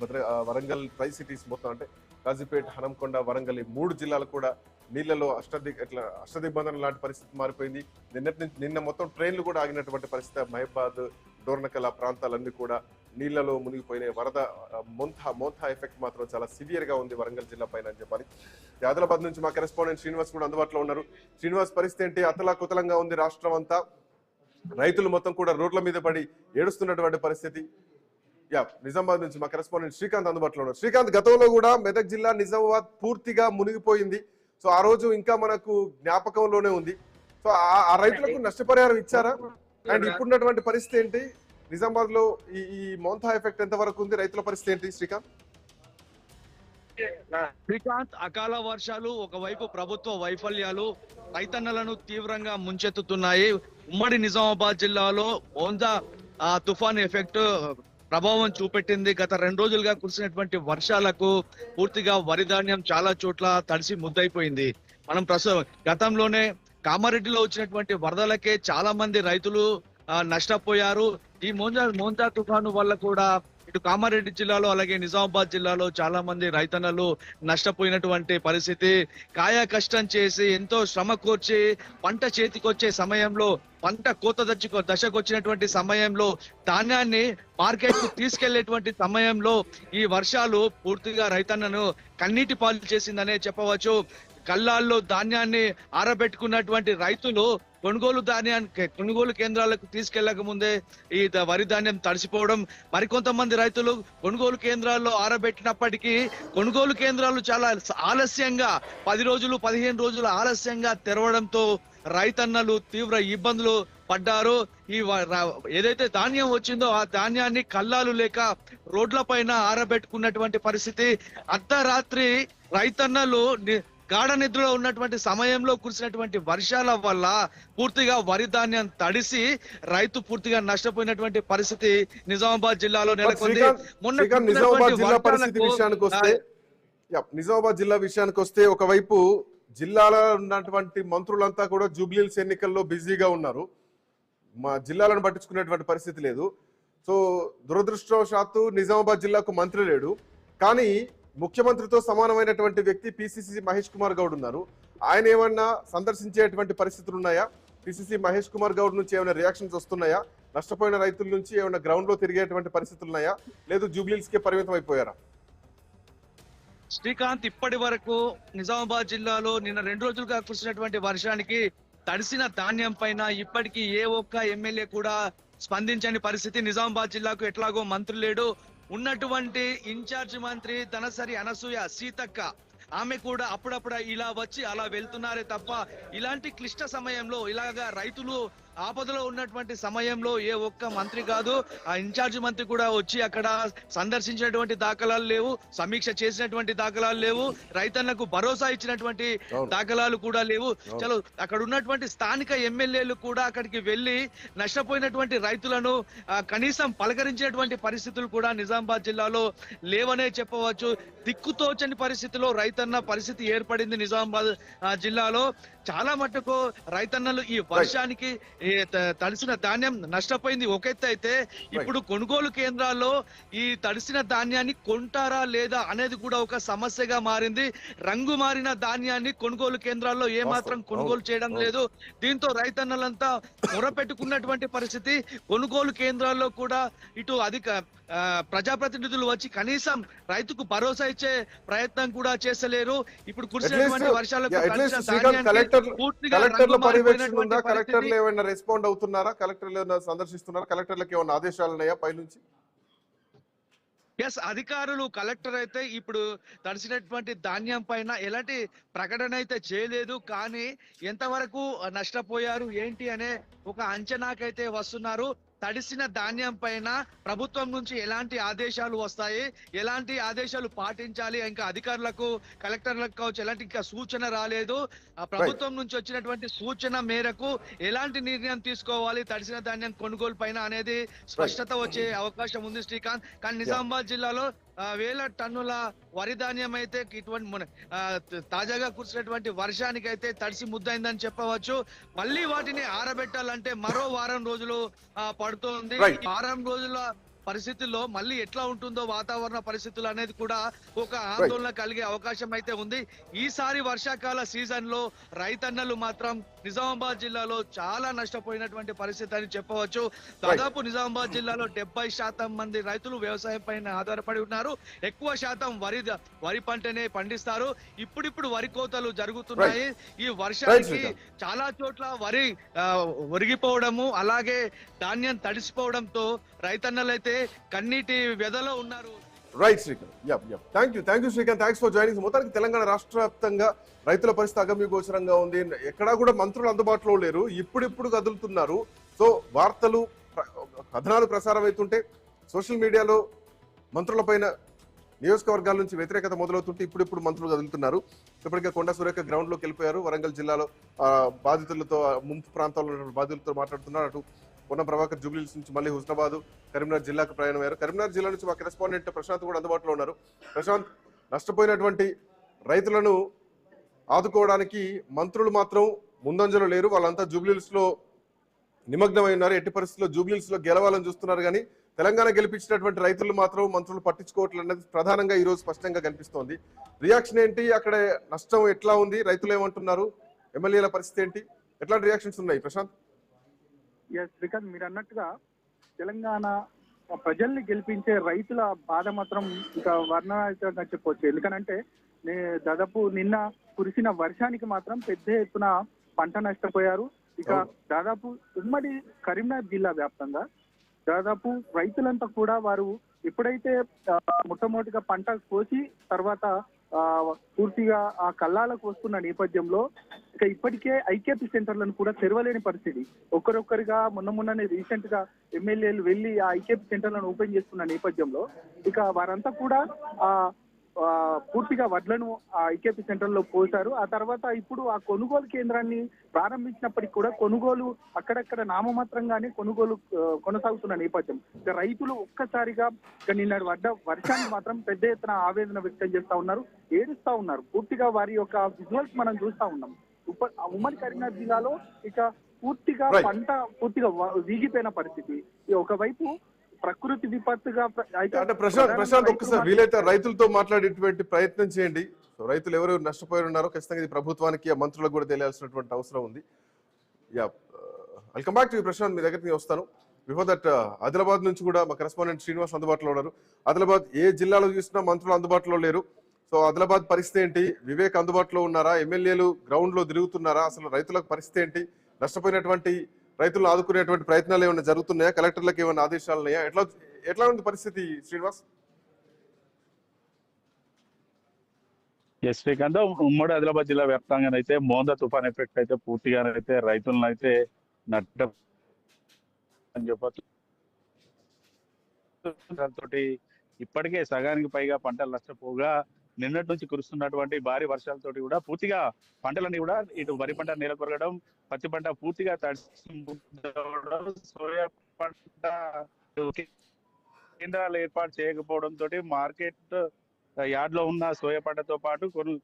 వరంగల్ ట్రై సిటీస్ మొత్తం అంటే కాజీపేట, హనంకొండ, వరంగల్ ఈ 3 జిల్లాలు కూడా నీళ్లలో అష్టదిగ్బంధనం లాంటి పరిస్థితి మారిపోయింది. నిన్న మొత్తం ట్రైన్లు కూడా ఆగినటువంటి పరిస్థితి. మహబాద్, డోర్నకల్ ప్రాంతాలన్నీ కూడా నీళ్లలో మునిగిపోయినాయి. వరద మోంథా ఎఫెక్ట్ మాత్రం చాలా సివియర్ గా ఉంది వరంగల్ జిల్లా పైన అని చెప్పాలి. ఆదిలాబాద్ నుంచి మా కరెస్పాండెంట్ శ్రీనివాస్ కూడా అందుబాటులో ఉన్నారు. శ్రీనివాస్, పరిస్థితి ఏంటి? అతలాకుతలంగా ఉంది రాష్ట్రం అంతా. రైతులు మొత్తం కూడా రోడ్ల మీద పడి ఏడుస్తున్నటువంటి పరిస్థితి. నిజామాబాద్ నుంచి మా కరెస్పాండెంట్ శ్రీకాంత్ అందుబాటులో ఉన్నారు. శ్రీకాంత్, గతంలో కూడా మెదక్ జిల్లా నిజామాబాద్ పూర్తిగా మునిగిపోయింది. సో ఆ రోజు ఇంకా మనకు జ్ఞాపకంలోనే ఉంది. సో ఆ రైతులకు నష్టపరిహారం ఇచ్చారా? అండ్ ఇప్పుడున్నటువంటి పరిస్థితి ఏంటి? నిజామాబాద్ లో ఈ మోంథా ఎఫెక్ట్ ఎంత వరకు ఉంది? రైతుల పరిస్థితి ఏంటి శ్రీకాంత్? శ్రీకాంత్, అకాల వర్షాలు ఒకవైపు ప్రభుత్వ వైఫల్యాలు రైతన్నలను తీవ్రంగా ముంచెత్తుతున్నాయి. ఉమ్మడి నిజామాబాద్ జిల్లాలో మోందా తుఫాన్ ఎఫెక్ట్ ప్రభావం చూపెట్టింది. గత 2 రోజులుగా కురిసినటువంటి వర్షాలకు పూర్తిగా వరి ధాన్యం చాలా చోట్ల తడిసి ముద్దయిపోయింది. మనం గతంలోనే కామారెడ్డిలో వచ్చినటువంటి వరదలకే చాలా మంది రైతులు నష్టపోయారు. ఈ మోందా తుఫాను వల్ల కూడా ఇటు కామారెడ్డి జిల్లాలో అలాగే నిజామాబాద్ జిల్లాలో చాలా మంది రైతన్నలు నష్టపోయినటువంటి పరిస్థితి. కాయ కష్టం చేసి ఎంతో శ్రమ కోర్చి పంట చేతికొచ్చే సమయంలో, పంట కోత దశకు వచ్చినటువంటి సమయంలో, ధాన్యాన్ని మార్కెట్ కు తీసుకెళ్లేటువంటి సమయంలో ఈ వర్షాలు పూర్తిగా రైతన్నను కన్నీటి పాలు చేసిందనే చెప్పవచ్చు. కళ్ళాల్లో ధాన్యాన్ని ఆరబెట్టుకున్నటువంటి రైతులు కొనుగోలు కేంద్రాలకు తీసుకెళ్లక ముందే ఈ వరి ధాన్యం తడిసిపోవడం, మరికొంతమంది రైతులు కొనుగోలు కేంద్రాల్లో ఆరబెట్టినప్పటికీ కొనుగోలు కేంద్రాలు చాలా ఆలస్యంగా 10 రోజులు 15 రోజులు ఆలస్యంగా తెరవడంతో రైతన్నలు తీవ్ర ఇబ్బందులు పడ్డారు. ఈ ఏదైతే ధాన్యం వచ్చిందో ఆ ధాన్యాన్ని కల్లాలు లేక రోడ్ల పైన ఆరబెట్టుకున్నటువంటి పరిస్థితి. అర్ధరాత్రి రైతన్నలు గాఢ నిద్రలో ఉన్నటువంటి సమయంలో కురిసినటువంటి వర్షాల వల్ల పూర్తిగా వరి ధాన్యం తడిసి రైతు పూర్తిగా నష్టపోయినటువంటి పరిస్థితి నిజామాబాద్ జిల్లాలో నెలకొంది. నిజామాబాద్ జిల్లా విషయానికి వస్తే ఒకవైపు జిల్లాలో ఉన్నటువంటి మంత్రులంతా కూడా జూబ్లీహిల్స్ ఎన్నికల్లో బిజీగా ఉన్నారు. మా జిల్లాలను పట్టించుకునేటువంటి పరిస్థితి లేదు. సో దురదృష్టవశాత్తు నిజామాబాద్ జిల్లాకు మంత్రి లేడు. కానీ ముఖ్యమంత్రితో సమానమైనటువంటి వ్యక్తి పిసిసి మహేష్ కుమార్ గౌడ్ ఉన్నారు. ఆయన ఏమన్నా సందర్శించేటువంటి పరిస్థితులు ఉన్నాయా? పిసిసి మహేష్ కుమార్ గౌడ్ నుంచి ఏమైనా రియాక్షన్స్ వస్తున్నాయా? నష్టపోయిన రైతుల నుంచి ఏమైనా గ్రౌండ్ లో తిరిగేటువంటి పరిస్థితులు ఉన్నాయా? లేదు జూబ్లీహిల్స్ కే పరిమితం అయిపోయారా? శ్రీకాంత్, ఇప్పటి వరకు నిజామాబాద్ జిల్లాలో నిన్న 2 రోజులుగా కురిసినటువంటి వర్షానికి తడిసిన ధాన్యం పైన ఇప్పటికీ ఏ ఒక్క ఎమ్మెల్యే కూడా స్పందించని పరిస్థితి. నిజామాబాద్ జిల్లాకు ఎట్లాగో మంత్రి లేడు. ఉన్నటువంటి ఇన్ఛార్జ్ మంత్రి ధనసరి అనసూయ సీతక్క, ఆమె కూడా అప్పుడప్పుడు ఇలా వచ్చి అలా వెళ్తున్నారే తప్ప ఇలాంటి క్లిష్ట సమయంలో, ఇలాగా రైతులు ఆపదలో ఉన్నటువంటి సమయంలో ఏ ఒక్క మంత్రి కాదు, ఆ ఇన్ఛార్జ్ మంత్రి కూడా వచ్చి అక్కడ సందర్శించినటువంటి దాఖలాలు లేవు, సమీక్ష చేసినటువంటి దాఖలాలు లేవు, రైతన్నకు భరోసా ఇచ్చినటువంటి దాఖలాలు కూడా లేవు. చలో అక్కడ ఉన్నటువంటి స్థానిక ఎమ్మెల్యేలు కూడా అక్కడికి వెళ్లి నష్టపోయినటువంటి రైతులను కనీసం పలకరించినటువంటి పరిస్థితులు కూడా నిజామాబాద్ జిల్లాలో లేవనే చెప్పవచ్చు. దిక్కుతోచని పరిస్థితిలో రైతన్న పరిస్థితి ఏర్పడింది నిజామాబాద్ జిల్లాలో. చాలా మటుకు రైతన్నలు ఈ వర్షానికి తడిసిన ధాన్యం నష్టపోయింది ఒక ఎత్తు అయితే, ఇప్పుడు కొనుగోలు కేంద్రాల్లో ఈ తడిసిన ధాన్యాన్ని కొంటారా లేదా అనేది కూడా ఒక సమస్యగా మారింది. రంగు మారిన ధాన్యాన్ని కొనుగోలు కేంద్రాల్లో ఏమాత్రం కొనుగోలు చేయడం లేదు. దీంతో రైతన్నలంతా మొరపెట్టుకున్నటువంటి పరిస్థితి. కొనుగోలు కేంద్రాల్లో కూడా ఇటు ప్రజాప్రతినిధులు వచ్చి కనీసం రైతుకు భరోసా ఇచ్చే ప్రయత్నం కూడా చేస్తలేరు. ఇప్పుడు కురిసినటువంటి వర్షాలకు కలెక్టర్లు ఏమైనా రెస్పాండ్ అవుతున్నారా? కలెక్టర్లు ఏమైనా సందర్శిస్తున్నారా? కలెక్టర్లకు ఏమైనా ఆదేశాలు ఉన్నాయా పైనుంచి? ఎస్, అధికారులు కలెక్టర్ అయితే ఇప్పుడు తడిసినటువంటి ధాన్యం పైన ఎలాంటి ప్రకటన అయితే చేయలేదు. కానీ ఎంతవరకు నష్టపోయారు ఏంటి అనే ఒక అంచనాకైతే వస్తున్నారు. తడిసిన ధాన్యం పైన ప్రభుత్వం నుంచి ఎలాంటి ఆదేశాలు వస్తాయి, ఎలాంటి ఆదేశాలు పాటించాలి, ఇంకా అధికారులకు కలెక్టర్లకు కావచ్చు ఎలాంటి ఇంకా సూచన రాలేదు. ప్రభుత్వం నుంచి వచ్చినటువంటి సూచన మేరకు ఎలాంటి నిర్ణయం తీసుకోవాలి తడిసిన ధాన్యం కొనుగోలు పైన అనేది స్పష్టత వచ్చే అవకాశం ఉంది శ్రీకాంత్. కానీ నిజామాబాద్ జిల్లాలో 1000 టన్నుల వరి ధాన్యం అయితే ఇటువంటి తాజాగా కురిసినటువంటి వర్షానికి అయితే తడిసి ముద్దైందని చెప్పవచ్చు. మళ్ళీ వాటిని ఆరబెట్టాలంటే మరో వారం రోజులు పడుతోంది. వారం రోజుల పరిస్థితుల్లో మళ్ళీ ఎట్లా ఉంటుందో వాతావరణ పరిస్థితులు అనేది కూడా ఒక ఆందోళన కలిగే అవకాశం అయితే ఉంది. ఈసారి వర్షాకాల సీజన్ లో రైతన్నలు మాత్రం నిజామాబాద్ జిల్లాలో చాలా నష్టపోయినటువంటి పరిస్థితి అని చెప్పవచ్చు. దాదాపు నిజామాబాద్ జిల్లాలో 70% మంది రైతులు వ్యవసాయం పైన ఆధారపడి ఉన్నారు. ఎక్కువ శాతం వరి పంటనే పండిస్తారు. ఇప్పుడిప్పుడు వరి కోతలు జరుగుతున్నాయి. ఈ వర్షానికి చాలా చోట్ల వరి ఒరిగిపోవడము అలాగే ధాన్యం తడిసిపోవడంతో రైతన్నలు అయితే కన్నీటి వ్యధలో ఉన్నారు. Right Srikanth, thank you Srikanth, thanks for joining. మొత్తానికి తెలంగాణ రాష్ట్ర వ్యాప్తంగా రైతుల పరిస్థితి అగమ్యగోచరంగా ఉంది. ఎక్కడా కూడా మంత్రులు అందుబాటులో లేరు, ఇప్పుడిప్పుడు కదులుతున్నారు. సో వార్తలు కథనాలు ప్రసారం అవుతుంటే సోషల్ మీడియాలో మంత్రుల పైన నియోజకవర్గాల నుంచి వ్యతిరేకత మొదలవుతుంటే ఇప్పుడు మంత్రులు కదులుతున్నారు. ఇప్పటికే కొండా సురేఖ గ్రౌండ్ లోకి వెళ్ళిపోయారు. వరంగల్ జిల్లాలో బాధితులతో ముంపు ప్రాంతాల్లో ఉన్న బాధితులతో మాట్లాడుతున్నారు. అటు పొన్న ప్రభాకర్ జూబ్లీహిల్స్ నుంచి మళ్ళీ హుస్నాబాద్ కరీంనగర్ జిల్లాకు ప్రయాణమయ్యారు. కరీంనగర్ జిల్లా నుంచి మా కరెస్పాండెంట్ ప్రశాంత్ కూడా అందుబాటులో ఉన్నారు. ప్రశాంత్, నష్టపోయినటువంటి రైతులను ఆదుకోవడానికి మంత్రులు మాత్రం ముందంజలో లేరు. వాళ్ళంతా జూబ్లీహిల్స్ లో నిమగ్నమై ఉన్నారు. ఎట్టి పరిస్థితుల్లో జూబ్లీహిల్స్ లో గెలవాలని చూస్తున్నారు. కానీ తెలంగాణ గెలిపించినటువంటి రైతులు మాత్రం మంత్రులు పట్టించుకోవట్లేదు అనేది ప్రధానంగా ఈ రోజు స్పష్టంగా కనిపిస్తోంది. రియాక్షన్ ఏంటి? అక్కడ నష్టం ఎట్లా ఉంది? రైతులు ఏమంటున్నారు? ఎమ్మెల్యేల పరిస్థితి ఏంటి? ఎట్లాంటి రియాక్షన్స్ ఉన్నాయి ప్రశాంత్? శ్రీకాంత్, మీరు అన్నట్టుగా తెలంగాణ ప్రజల్ని గెలిపించే రైతుల బాధ మాత్రం ఇంకా వర్ణనాతీతంగా చెప్పవచ్చు. ఎందుకనంటే దాదాపు నిన్న కురిసిన వర్షానికి మాత్రం పెద్ద ఎత్తున పంట నష్టపోయారు. ఇక దాదాపు ఉమ్మడి కరీంనగర్ జిల్లా వ్యాప్తంగా దాదాపు రైతులంతా కూడా వారు ఎప్పుడైతే మొట్టమొదటిగా పంట కోసి తర్వాత పూర్తిగా ఆ కల్లాలకు వస్తున్న నేపథ్యంలో ఇక ఇప్పటికే ఐకేపీ సెంటర్లను కూడా తెరవలేని పరిస్థితి. ఒక్కరొక్కరిగా మొన్ననే రీసెంట్ గా ఎమ్మెల్యేలు వెళ్లి ఆ ఐకేపీ సెంటర్లను ఓపెన్ చేస్తున్న నేపథ్యంలో ఇక వారంతా కూడా పూర్తిగా వడ్లను ఆ ఐకేపీ సెంటర్ లో పోశారు. ఆ తర్వాత ఇప్పుడు ఆ కొనుగోలు కేంద్రాన్ని ప్రారంభించినప్పటికీ కూడా కొనుగోలు అక్కడక్కడ నామమాత్రంగానే కొనుగోలు కొనసాగుతున్న నేపథ్యం. ఇక రైతులు ఒక్కసారిగా నిన్న వర్షాన్ని మాత్రం పెద్ద ఎత్తున ఆవేదన వ్యక్తం చేస్తా ఉన్నారు, ఏడుస్తా ఉన్నారు. పూర్తిగా వారి యొక్క విజువల్స్ మనం చూస్తా ఉన్నాం. ఉమ్మడి కరీంనగర్ జిల్లాలో ఇక పూర్తిగా పంట పూర్తిగా వీగిపోయిన పరిస్థితి. ఒకవైపు ప్రకృతి విపత్తుగా అంటే ప్రశాంత్ ఒక్కసారి వీలైతే రైతులతో మాట్లాడేటువంటి ప్రయత్నం చేయండి. రైతులు ఎవరు నష్టపోయి ఉన్నారో ఖచ్చితంగా ఇది ప్రభుత్వానికి మంత్రులకు కూడా తెలియాల్సినటువంటి అవసరం ఉంది. వెల్కమ్ బ్యాక్ టు ప్రశాంత్, మీ దగ్గరికి వస్తాను. బిఫోర్ దట్ ఆదిలాబాద్ నుంచి కూడా మా కరెస్పాండెంట్ శ్రీనివాస్ అందుబాటులో ఉన్నారు. ఆదిలాబాద్ ఏ జిల్లాలో చూసినా మంత్రులు అందుబాటులో లేరు. సో ఆదిలాబాద్ పరిస్థితి ఏంటి? వివేక్ అందుబాటులో ఉన్నారా? ఎమ్మెల్యేలు గ్రౌండ్ లో తిరుగుతున్నారా? అసలు రైతులకు పరిస్థితి ఏంటి? నష్టపోయినటువంటి రైతులను ఆదుకునేటువంటి ప్రయత్నాలు ఏమైనా జరుగుతున్నాయా? కలెక్టర్లకు ఏమైనా ఆదేశాలు ఉన్నాయా? ఎట్లా ఉంది పరిస్థితి శ్రీనివాస్? శ్రీకాంత్, ఉమ్మడి ఆదిలాబాద్ జిల్లా వ్యాప్తంగా అయితే మోందా తుఫాన్ ఎఫెక్ట్ అయితే పూర్తిగా అయితే రైతులను అయితే నష్టం అని చెప్పచ్చు. దాంతో ఇప్పటికే సగానికి పైగా పంటలు నష్టపోగా నిన్నటి నుంచి కురుస్తున్నటువంటి భారీ వర్షాలతోటి కూడా పూర్తిగా పంటలన్నీ కూడా ఇటు వరి పంట నేల కొరగడం, పత్తి పంట పూర్తిగా తడిసిపోవడం, సోయా పంట కేంద్రాలు ఏర్పాటు చేయకపోవడంతో మార్కెట్ యార్డ్ లో ఉన్న సోయా పంటతో పాటు కొన్ని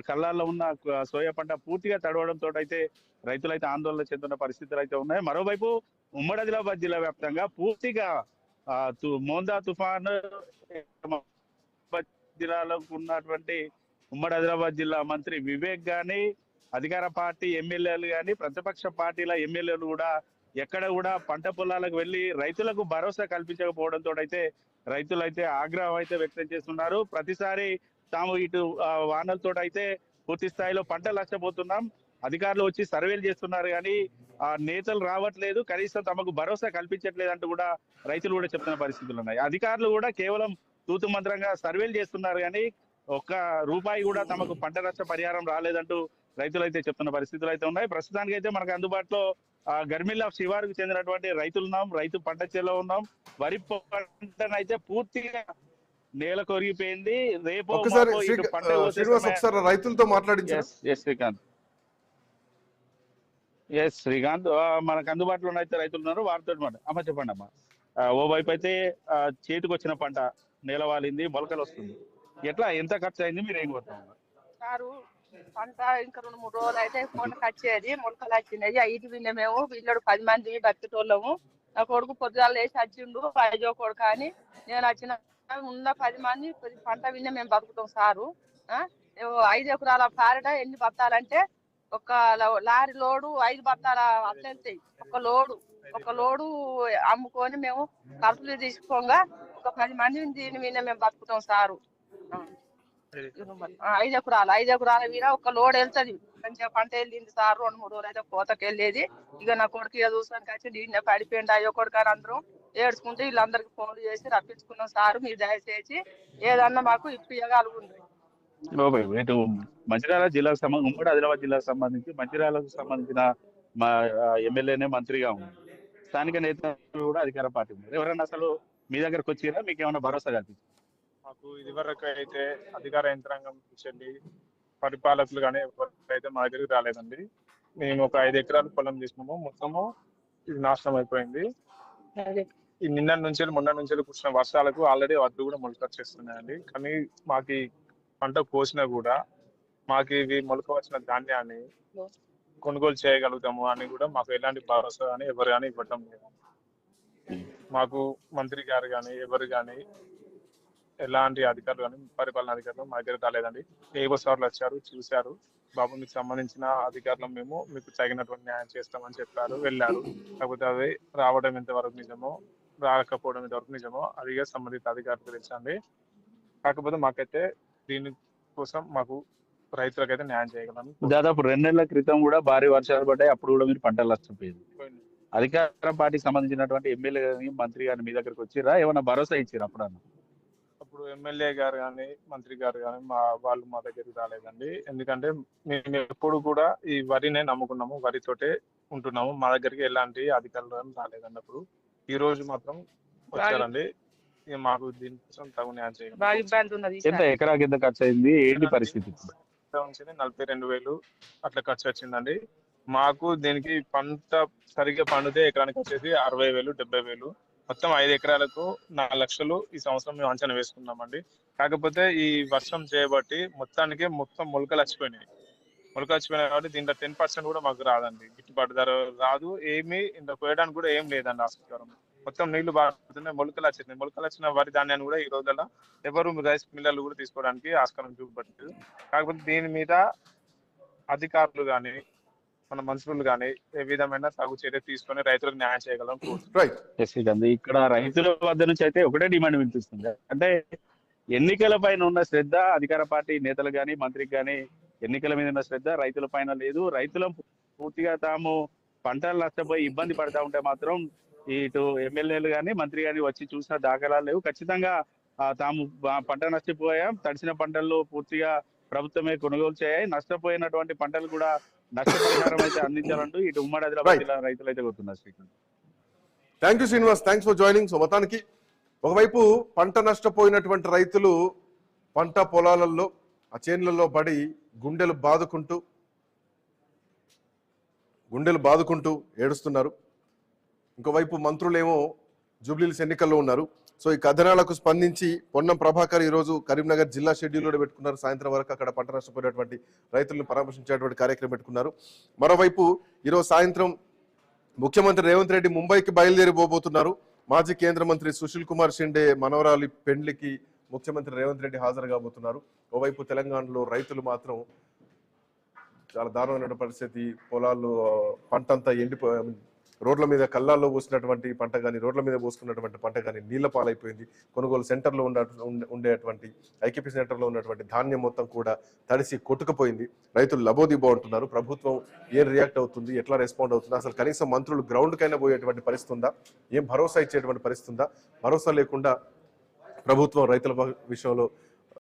కళ్ళాల్లో ఉన్న సోయా పంట పూర్తిగా తడవడంతో అయితే రైతులు అయితే ఆందోళన చెందుతున్న పరిస్థితులు అయితే ఉన్నాయి. మరోవైపు ఉమ్మడి ఆదిలాబాద్ జిల్లా వ్యాప్తంగా పూర్తిగా మోందా తుఫాన్ జిల్లాలో ఉన్నటువంటి ఉమ్మడి ఆదిలాబాద్ జిల్లా మంత్రి వివేక్ గాని, అధికార పార్టీ ఎమ్మెల్యేలు గాని, ప్రతిపక్ష పార్టీల ఎమ్మెల్యేలు కూడా ఎక్కడ కూడా పంట పొలాలకు వెళ్లి రైతులకు భరోసా కల్పించకపోవడంతో అయితే రైతులు అయితే ఆగ్రహం అయితే వ్యక్తం చేస్తున్నారు. ప్రతిసారి తాము ఇటు వానలతో అయితే పూర్తి స్థాయిలో పంటలు నష్టపోతున్నాం, అధికారులు వచ్చి సర్వేలు చేస్తున్నారు కానీ నేతలు రావట్లేదు, కనీసం తమకు భరోసా కల్పించట్లేదు అంటూ కూడా రైతులు కూడా చెప్తున్న పరిస్థితులు ఉన్నాయి. అధికారులు కూడా కేవలం తూతు మంత్రంగా సర్వేలు చేస్తున్నారు కానీ ఒక్క రూపాయి కూడా తమకు పంట నష్ట పరిహారం రాలేదంటూ రైతులు అయితే చెప్తున్న పరిస్థితులు అయితే ఉన్నాయి. ప్రస్తుతానికి అయితే మనకు అందుబాటులో గర్మిల్లా శివారుకు చెందినటువంటి రైతులు ఉన్నాం, రైతు పంట చేలో ఉన్నాం. వరి పంటనైతే పూర్తిగా నేల కొరిగిపోయింది. రేపు రైతులతో మాట్లాడించారు శ్రీకాంత్. మనకు అందుబాటులో అయితే రైతులు ఉన్నారు, వారితో అమ్మ చెప్పండి అమ్మా. ఓవైపు అయితే చేతికి వచ్చిన పంట నేలవాలింది, మొలకలు వస్తుంది. ఎట్లా ఎంత ఖర్చు అయింది, మీరు ఏం కోరుతున్నారు? సారు పంట ఇంకా 2-3 రోజులు అయితే మొలకలు వచ్చేది, మొలకలు వచ్చినాయి. 5 విన్నా మేము వీళ్ళు 10 మంది బతికేటోళ్ళము. నా కొడుకు పొద్దుగాలు వేసి వచ్చిండు, 5వ కొడుకు అని. నేను వచ్చిన ఉన్న 10 మంది పంట విన్నా మేము బతుకుతాం సారు. 5 ఎకరాల పారట ఎన్ని బత్తాలంటే ఒక లారీ లోడు 5 బత్తాల అట్లా వెళ్తాయి. ఒక లోడు అమ్ముకొని మేము ఖర్చులు తీసుకోగా ఒక 10 మంది దీని మీద మేము బతుకుతాం సారు. 5 ఎకరాల మీద ఒక లోడ్ వెళ్తుంది. మంచిగా పంట వెళ్ళింది సార్. 2-3 రోజులు అయితే కోతకి వెళ్ళేది. ఇక నా కొడుకు చూసానికి వచ్చి దీన్ని పడిపోయింది అయ్యో కొడుకు అని అందరం ఏడ్చుకుంటే వీళ్ళందరికి ఫోన్లు చేసి రప్పించుకున్నాం సారు. మీరు దయచేసి ఏదన్నా మాకు ఇప్పియగలుగుంది. ఇటు మంచిర్యాల జిల్లాకు ఉమ్మడి ఆదిలాబాద్ జిల్లాకు సంబంధించి మంచిర్యాలకు సంబంధించిన మా ఎమ్మెల్యేనే మంత్రిగా ఉంది. స్థానిక నేతలు కూడా అధికార పార్టీ ఉన్నారు. ఎవరైనా అసలు మీ దగ్గరకు వచ్చినా మీకు ఏమైనా భరోసా కల్పించారు? మాకు ఇదివరకు అయితే అధికార యంత్రాంగం చెల్లి పరిపాలకులు కానీ ఎవరైతే మా దగ్గరికి రాలేదండి. మేము ఒక 5 ఎకరాలు పొలం తీసుకున్నాము, మొత్తము ఇది నాశనం అయిపోయింది. ఈ నిన్న నుంచి మొన్న నుంచి కురిసిన వర్షాలకు ఆల్రెడీ వడ్లు కూడా మొలకొచ్చేస్తున్నాయండి. కానీ మాకు ఈ పంట కోసినా కూడా మాకు ఇవి మొలక వచ్చిన ధాన్యాన్ని కొనుగోలు చేయగలుగుతాము అని కూడా మాకు ఎలాంటి భరోసా కానీ ఎవరు కానీ ఇవ్వటం లేదు. మాకు మంత్రి గారు కానీ ఎవరు కానీ ఎలాంటి అధికారులు కానీ పరిపాలన అధికారులు మా దగ్గర రాలేదండి. ఏవో సార్లు వచ్చారు, చూశారు, బాబు మీకు సంబంధించిన అధికారులు మేము మీకు తగినటువంటి న్యాయం చేస్తామని చెప్పారు, వెళ్ళారు. కాకపోతే అవి రావడం ఎంతవరకు నిజమో రాకపోవడం ఎంతవరకు నిజమో అది సంబంధిత అధికారులు తెలుసండి. కాకపోతే మాకైతే దీని కోసం మాకు రైతులకైతే న్యాయం చేయగలను. దాదాపు 2 నెలల క్రితం కూడా భారీ వర్షాలు పడ్డాయి, అప్పుడు కూడా మీరు పంటలు నష్టపోయింది. అధికార పార్టీకి సంబంధించినటువంటి ఎమ్మెల్యే గాని మంత్రి గాని మీ దగ్గరకు వచ్చిరా, ఏమైనా భరోసా ఇచ్చారు అప్పుడన్నా? అప్పుడు ఎమ్మెల్యే గారు కానీ మంత్రి గారు కానీ వాళ్ళు మా దగ్గరికి రాలేదండి. ఎందుకంటే మేము ఎప్పుడు కూడా ఈ వరినే నమ్ముకున్నాము, వరితోటే ఉంటున్నాము. మా దగ్గరికి ఎలాంటి అధికారులు రాలేదండి. అప్పుడు ఈ రోజు మాత్రం వచ్చారండి. మాకు దీనికోసం తగు న్యాయం చేయాలి. ఎంత ఎకరాకి ఎంత ఖర్చు అయింది, ఏంటి పరిస్థితి? 42,000 అట్లా ఖర్చు వచ్చిందండి. మాకు దీనికి పంట సరిగ్గా పండితే ఎకరానికి వచ్చేసి 60,000 70,000, మొత్తం 5 ఎకరాలకు 4 లక్షలు ఈ సంవత్సరం మేము అంచనా వేసుకున్నామండి. కాకపోతే ఈ వర్షం చేయబట్టి మొత్తం మొలకలు వచ్చిపోయినాయి కాబట్టి దీంట్లో 10% కూడా మాకు రాదండి, గిట్టుబాటు ధర రాదు. ఏమి ఇంత కోయడానికి కూడా ఏం లేదండి. ఆస్కారం మొత్తం నీళ్లు బాగుతున్నాయి, మొలకలు వచ్చిన వరి ధాన్యాన్ని కూడా ఈ రోజుల్లో ఎవరు రైస్ మిల్లర్లు కూడా తీసుకోవడానికి ఆస్కారం చూపట్లేదు. కాకపోతే దీని మీద అధికారులు కానీ మన మంత్రులు కానీ ఏ విధమైన తగు చర్య తీసుకొని రైతులకు న్యాయం చేయగలం. ఇక్కడ రైతుల వద్ద నుంచి అయితే ఒకటే డిమాండ్ వినిపిస్తుంది, అంటే ఎన్నికల పైన ఉన్న శ్రద్ధ అధికార పార్టీ నేతలు కానీ మంత్రికి కానీ ఎన్నికల మీద ఉన్న శ్రద్ధ రైతుల పైన లేదు. రైతుల పూర్తిగా తాము పంటలు నష్టపోయి ఇబ్బంది పడతా ఉంటే మాత్రం ఇటు ఎమ్మెల్యేలు కానీ మంత్రి కానీ వచ్చి చూసిన దాఖలాలు లేవు. ఖచ్చితంగా తాము పంట నష్టపోయాం, తడిసిన పంటల్లో పూర్తిగా ప్రభుత్వమే కొనుగోలు చేయాలి, నష్టపోయినటువంటి పంటలు కూడా నష్టపరిహారం అయితే అందించాలంటూ ఇటు ఉమ్మడి ఆదిలాబాద్ జిల్లా రైతులు అయితే కోరుతున్నారు. Srikanth, thank you Srinivas, thanks for joining. So మొత్తానికి ఒకవైపు పంట నష్టపోయినటువంటి రైతులు పంట పొలాలలో ఆ చేన్లలో పడి గుండెలు బాదుకుంటూ ఏడుస్తున్నారు. ఇంకోవైపు మంత్రులేమో జూబ్లీహిల్స్ ఎన్నికల్లో ఉన్నారు. సో ఈ కథనాలకు స్పందించి పొన్నం ప్రభాకర్ ఈరోజు కరీంనగర్ జిల్లా షెడ్యూల్లో పెట్టుకున్నారు. సాయంత్రం వరకు అక్కడ పంట నష్టపోయినటువంటి రైతులను పరామర్శించేటువంటి కార్యక్రమం పెట్టుకున్నారు. మరోవైపు ఈరోజు సాయంత్రం ముఖ్యమంత్రి రేవంత్ రెడ్డి ముంబైకి బయలుదేరిపోబోతున్నారు. మాజీ కేంద్ర మంత్రి సుశీల్ కుమార్ షిండే మనవరాలి పెండ్లికి ముఖ్యమంత్రి రేవంత్ రెడ్డి హాజరు కాబోతున్నారు. ఓవైపు తెలంగాణలో రైతులు మాత్రం చాలా దారుణమైన పరిస్థితి, పొలాల్లో పంటంతా రోడ్ల మీద కళ్ళాల్లో పోసినటువంటి పంట కానీ రోడ్ల మీద పోసుకున్నటువంటి పంట కానీ నీళ్ల పాలైపోయింది. కొనుగోలు సెంటర్లో ఉండేటువంటి ఐకేపీ సెంటర్లో ఉన్నటువంటి ధాన్యం మొత్తం కూడా తడిసి కొట్టుకుపోయింది. రైతులు లబోదిబో అంటున్నారు. ప్రభుత్వం ఏం రియాక్ట్ అవుతుంది, ఎట్లా రెస్పాండ్ అవుతుంది, అసలు కనీసం మంత్రులు గ్రౌండ్కైనా పోయేటువంటి పరిస్థితి ఉందా, ఏం భరోసా ఇచ్చేటువంటి పరిస్థితి ఉందా? భరోసా లేకుండా ప్రభుత్వం రైతుల విషయంలో